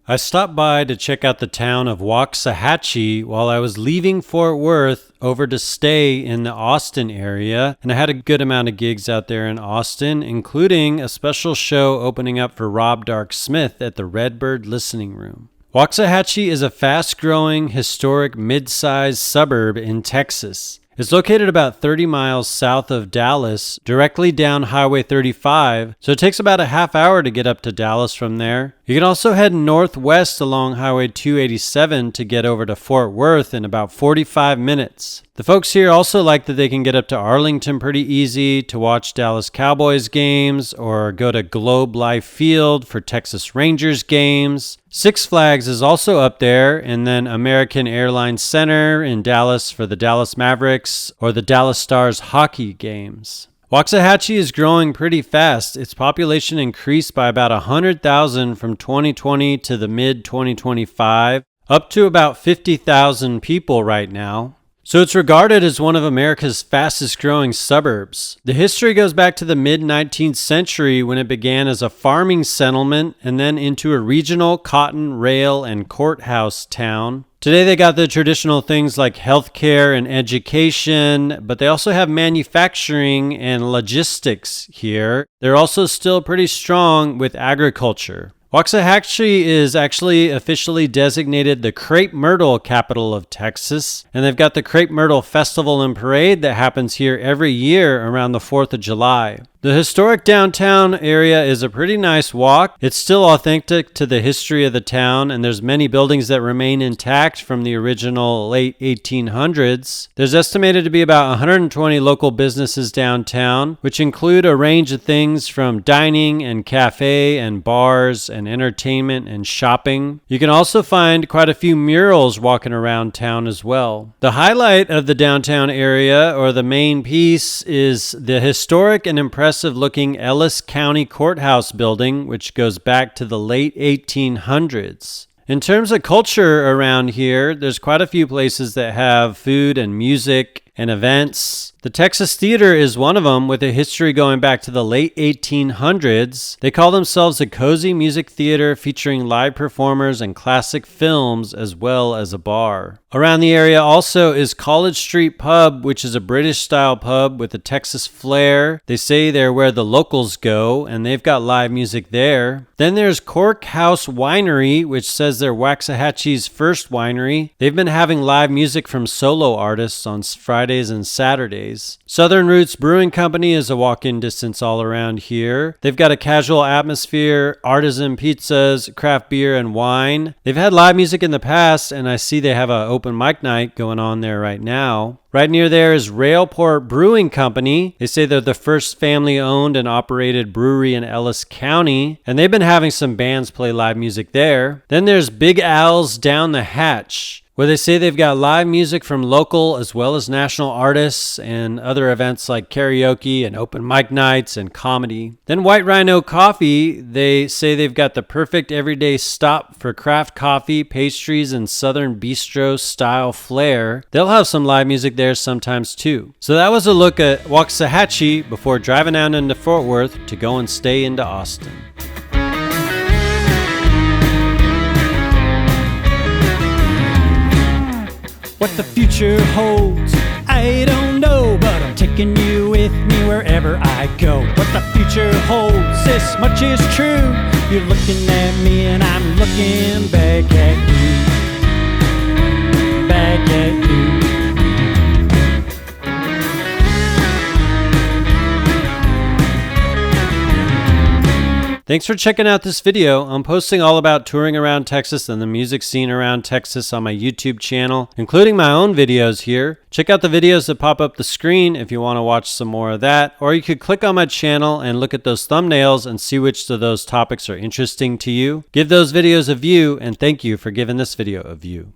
I stopped by to check out the town of Waxahachie while I was leaving Fort Worth over to stay in the Austin area, and I had a good amount of gigs out there in Austin, including a special show opening up for Rob Dark Smith at the Redbird Listening Room. Waxahachie is a fast-growing, historic, mid-sized suburb in Texas. It's located about 30 miles south of Dallas, directly down Highway 35, so it takes about a half hour to get up to Dallas from there. You can also head northwest along Highway 287 to get over to Fort Worth in about 45 minutes. The folks here also like that they can get up to Arlington pretty easy to watch Dallas Cowboys games or go to Globe Life Field for Texas Rangers games. Six Flags is also up there, and then American Airlines Center in Dallas for the Dallas Mavericks or the Dallas Stars hockey games. Waxahachie is growing pretty fast. Its population increased by about 100,000 from 2020 to the mid-2025, up to about 50,000 people right now. So it's regarded as one of America's fastest growing suburbs. The history goes back to the mid-19th century when it began as a farming settlement and then into a regional cotton, rail, and courthouse town. Today they got the traditional things like healthcare and education, but they also have manufacturing and logistics here. They're also still pretty strong with agriculture. Waxahachie is actually officially designated the Crape Myrtle capital of Texas, and they've got the Crape Myrtle Festival and Parade that happens here every year around the 4th of July. The historic downtown area is a pretty nice walk. It's still authentic to the history of the town, and there's many buildings that remain intact from the original late 1800s. There's estimated to be about 120 local businesses downtown, which include a range of things from dining and cafe and bars and entertainment and shopping. You can also find quite a few murals walking around town as well. The highlight of the downtown area, or the main piece, is the historic and impressive looking Ellis County Courthouse building, which goes back to the late 1800s. In terms of culture around here, there's quite a few places that have food and music and events. The Texas Theater is one of them, with a history going back to the late 1800s. They call themselves a cozy music theater featuring live performers and classic films, as well as a bar. Around the area also is College Street Pub, which is a British-style pub with a Texas flair. They say they're where the locals go, and they've got live music there. Then there's Cork House Winery, which says they're Waxahachie's first winery. They've been having live music from solo artists on Fridays and Saturdays. Southern Roots Brewing Company is a walk-in distance all around here. They've got a casual atmosphere, artisan pizzas, craft beer, and wine. They've had live music in the past, and I see they have an open mic night going on there right now. Right near there is Railport Brewing Company. They say they're the first family-owned and operated brewery in Ellis County, and they've been having some bands play live music there. Then there's Big Al's Down the Hatch, where they say they've got live music from local as well as national artists and other events like karaoke and open mic nights and comedy. Then White Rhino Coffee, they say they've got the perfect everyday stop for craft coffee, pastries, and Southern Bistro style flair. They'll have some live music there sometimes too. So that was a look at Waxahachie before driving out into Fort Worth to go and stay into Austin. What the future holds, I don't know, but I'm taking you with me wherever I go. What the future holds, this much is true. You're looking at me and I'm looking back at you. Back at you. Thanks for checking out this video. I'm posting all about touring around Texas and the music scene around Texas on my YouTube channel, including my own videos here. Check out the videos that pop up the screen if you want to watch some more of that, or you could click on my channel and look at those thumbnails and see which of those topics are interesting to you. Give those videos a view, and thank you for giving this video a view.